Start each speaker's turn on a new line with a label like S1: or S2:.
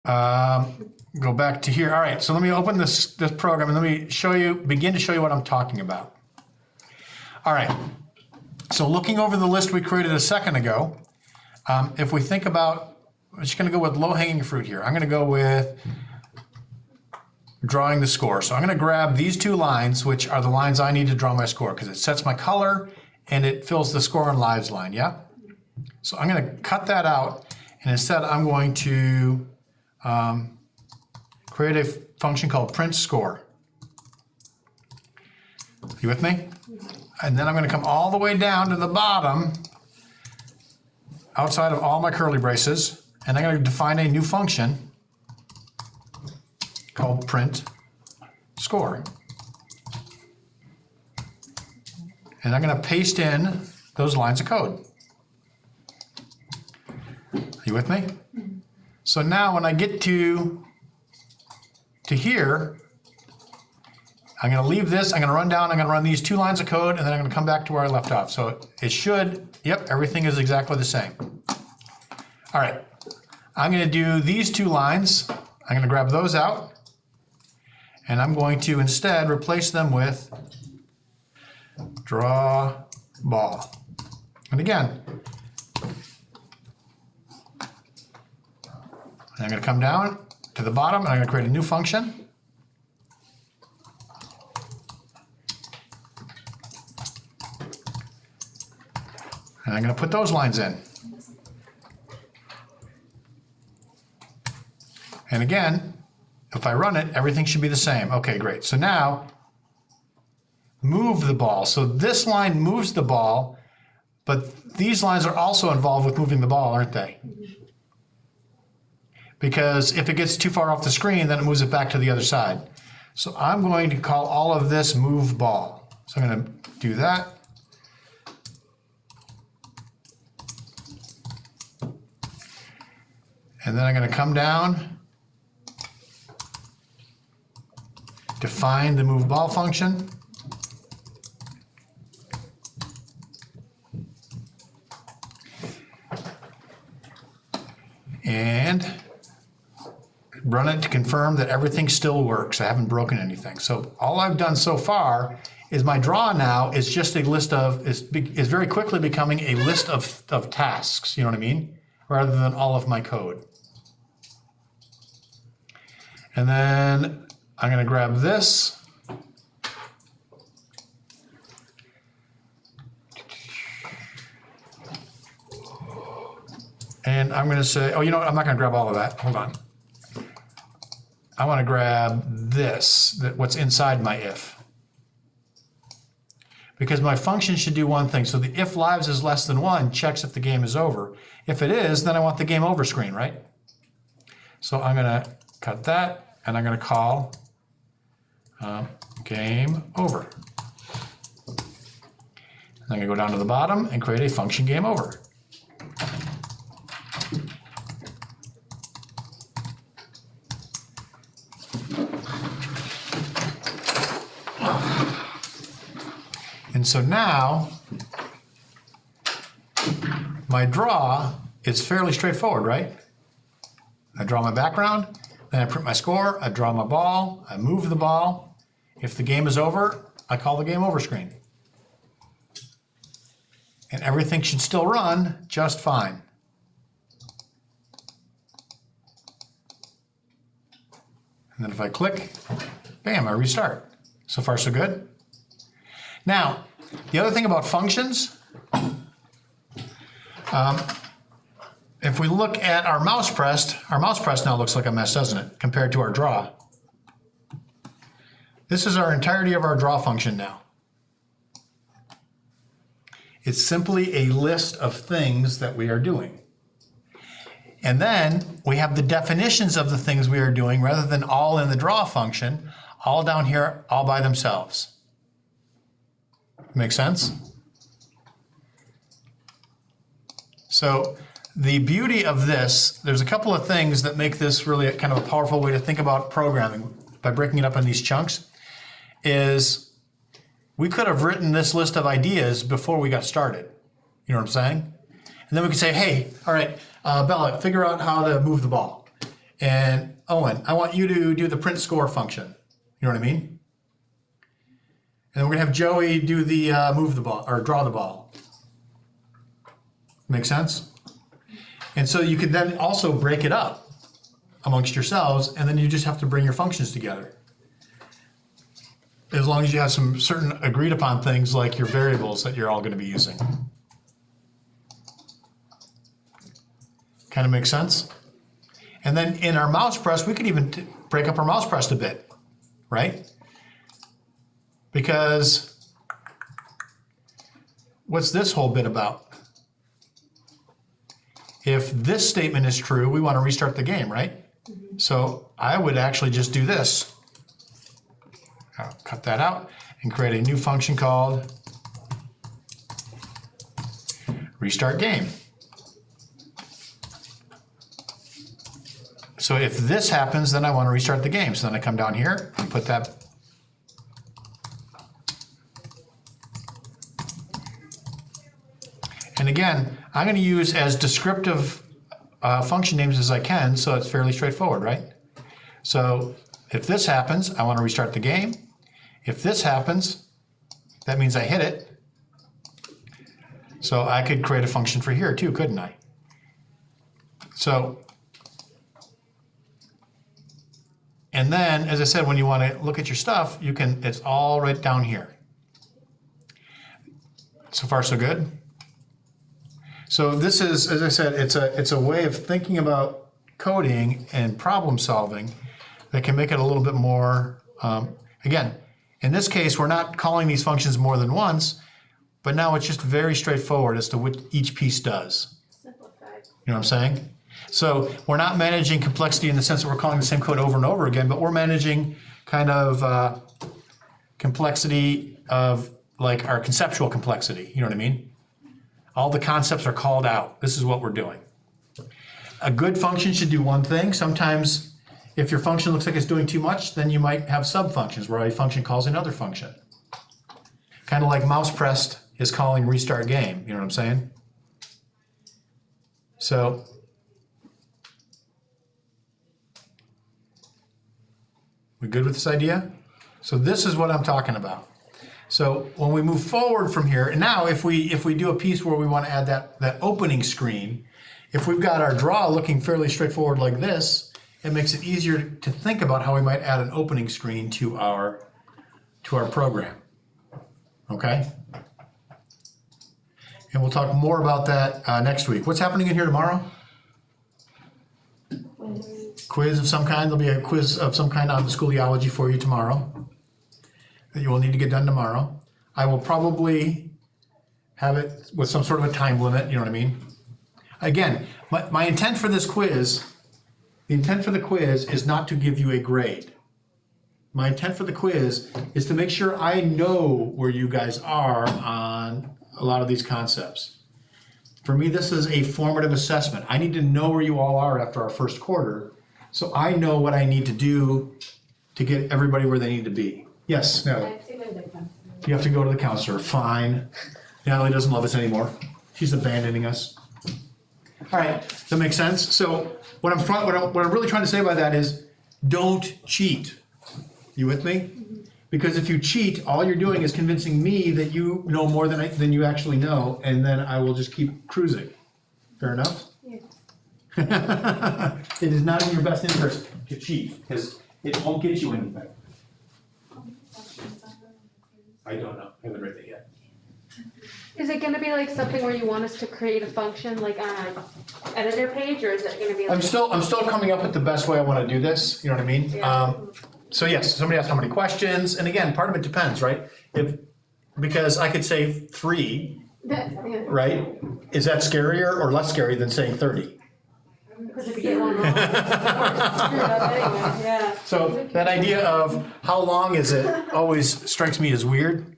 S1: Go back to here. All right, so let me open this program and let me begin to show you what I'm talking about. All right, so looking over the list we created a second ago, if we think about, I'm just gonna go with low-hanging fruit here. I'm gonna go with drawing the score. So I'm gonna grab these two lines, which are the lines I need to draw my score, because it sets my color and it fills the score and lives line, yeah? So I'm gonna cut that out, and instead I'm going to create a function called print score. You with me? And then I'm gonna come all the way down to the bottom, outside of all my curly braces, and I'm gonna define a new function called print score. And I'm gonna paste in those lines of code. Are you with me? So now when I get to here, I'm gonna leave this, I'm gonna run down, I'm gonna run these two lines of code, and then I'm gonna come back to where I left off. So it should, yep, everything is exactly the same. All right, I'm gonna do these two lines, I'm gonna grab those out, and I'm going to instead replace them with draw ball. And again, I'm going to come down to the bottom and I'm going to create a new function. And I'm going to put those lines in. And again, if I run it, everything should be the same. Okay, great. So now, move the ball. So this line moves the ball, but these lines are also involved with moving the ball, aren't they? Because if it gets too far off the screen, then it moves it back to the other side. So I'm going to call all of this move ball. So I'm going to do that. And then I'm going to come down, define the move ball function. And run it to confirm that everything still works. I haven't broken anything. So all I've done so far is my draw now is just a list of, is very quickly becoming a list of tasks, you know what I mean? Rather than all of my code. And then I'm gonna grab this. And I'm gonna say, oh, you know what, I'm not gonna grab all of that, hold on. I want to grab this, what's inside my if. Because my function should do one thing. So the if lives is less than 1 checks if the game is over. If it is, then I want the game over screen, right? So I'm going to cut that, and I'm going to call game over. I'm going to go down to the bottom and create a function game over. And so now, my draw is fairly straightforward, right? I draw my background, then I print my score, I draw my ball, I move the ball. If the game is over, I call the game over screen. And everything should still run just fine. And then if I click, bam, I restart. So far, so good. Now, the other thing about functions, if we look at our mouse press now looks like a mess, doesn't it, compared to our draw? This is our entirety of our draw function now. It's simply a list of things that we are doing. And then we have the definitions of the things we are doing rather than all in the draw function, all down here, all by themselves. Make sense? So the beauty of this, there's a couple of things that make this really kind of a powerful way to think about programming by breaking it up in these chunks, is we could have written this list of ideas before we got started. You know what I'm saying? And then we could say, hey, all right, Bella, figure out how to move the ball. And Owen, I want you to do the print score function. You know what I mean? And then we're gonna have Joey do the move the ball or draw the ball. Make sense? And so you could then also break it up amongst yourselves, and then you just have to bring your functions together. As long as you have some certain agreed upon things like your variables that you're all gonna be using. Kind of makes sense? And then in our mouse press, we could even break up our mouse press a bit, right? Because what's this whole bit about? If this statement is true, we want to restart the game, right? Mm-hmm. So I would actually just do this. I'll cut that out and create a new function called restart game. So if this happens, then I want to restart the game. So then I come down here and put that. And again, I'm going to use as descriptive function names as I can, so it's fairly straightforward, right? So if this happens, I want to restart the game. If this happens, that means I hit it. So I could create a function for here too, couldn't I? So, and then, as I said, when you want to look at your stuff, you can, it's all right down here. So far, so good. So this is, as I said, it's a way of thinking about coding and problem solving that can make it a little bit more, again, in this case, we're not calling these functions more than once, but now it's just very straightforward as to what each piece does.
S2: Simplified.
S1: You know what I'm saying? So we're not managing complexity in the sense that we're calling the same code over and over again, but we're managing kind of complexity of like our conceptual complexity. You know what I mean? All the concepts are called out. This is what we're doing. A good function should do one thing. Sometimes if your function looks like it's doing too much, then you might have sub-functions where a function calls another function. Kind of like mouse pressed is calling restart game. You know what I'm saying? So we good with this idea? So this is what I'm talking about. So when we move forward from here, and now if we do a piece where we want to add that opening screen, if we've got our draw looking fairly straightforward like this, it makes it easier to think about how we might add an opening screen to our program. Okay? And we'll talk more about that next week. What's happening in here tomorrow? Quiz of some kind. There'll be a quiz of some kind on Schoology for you tomorrow that you will need to get done tomorrow. I will probably have it with some sort of a time limit, you know what I mean? Again, my intent for this quiz, the intent for the quiz is not to give you a grade. My intent for the quiz is to make sure I know where you guys are on a lot of these concepts. For me, this is a formative assessment. I need to know where you all are after our first quarter, so I know what I need to do to get everybody where they need to be. Yes, Natalie?
S2: I have to go to the counselor.
S1: You have to go to the counselor. Fine. Natalie doesn't love us anymore. She's abandoning us. All right, that makes sense. So what I'm really trying to say by that is don't cheat. You with me? Mm-hmm. Because if you cheat, all you're doing is convincing me that you know more than you actually know, and then I will just keep cruising. Fair enough? Yeah. It is not in your best interest to cheat because it won't get you anything. I don't know. I haven't read it yet.
S2: Is it gonna be like something where you want us to create a function like on an editor page, or is it gonna be like?
S1: I'm still coming up with the best way I want to do this. You know what I mean?
S2: Yeah.
S1: So yes, somebody asked how many questions, and again, part of it depends, right? Because I could say 3,
S2: Yeah.
S1: right? Is that scarier or less scary than saying 30?
S2: Because if you get one wrong, it's screwed up anyway. Yeah.
S1: So that idea of how long is it always strikes me as weird.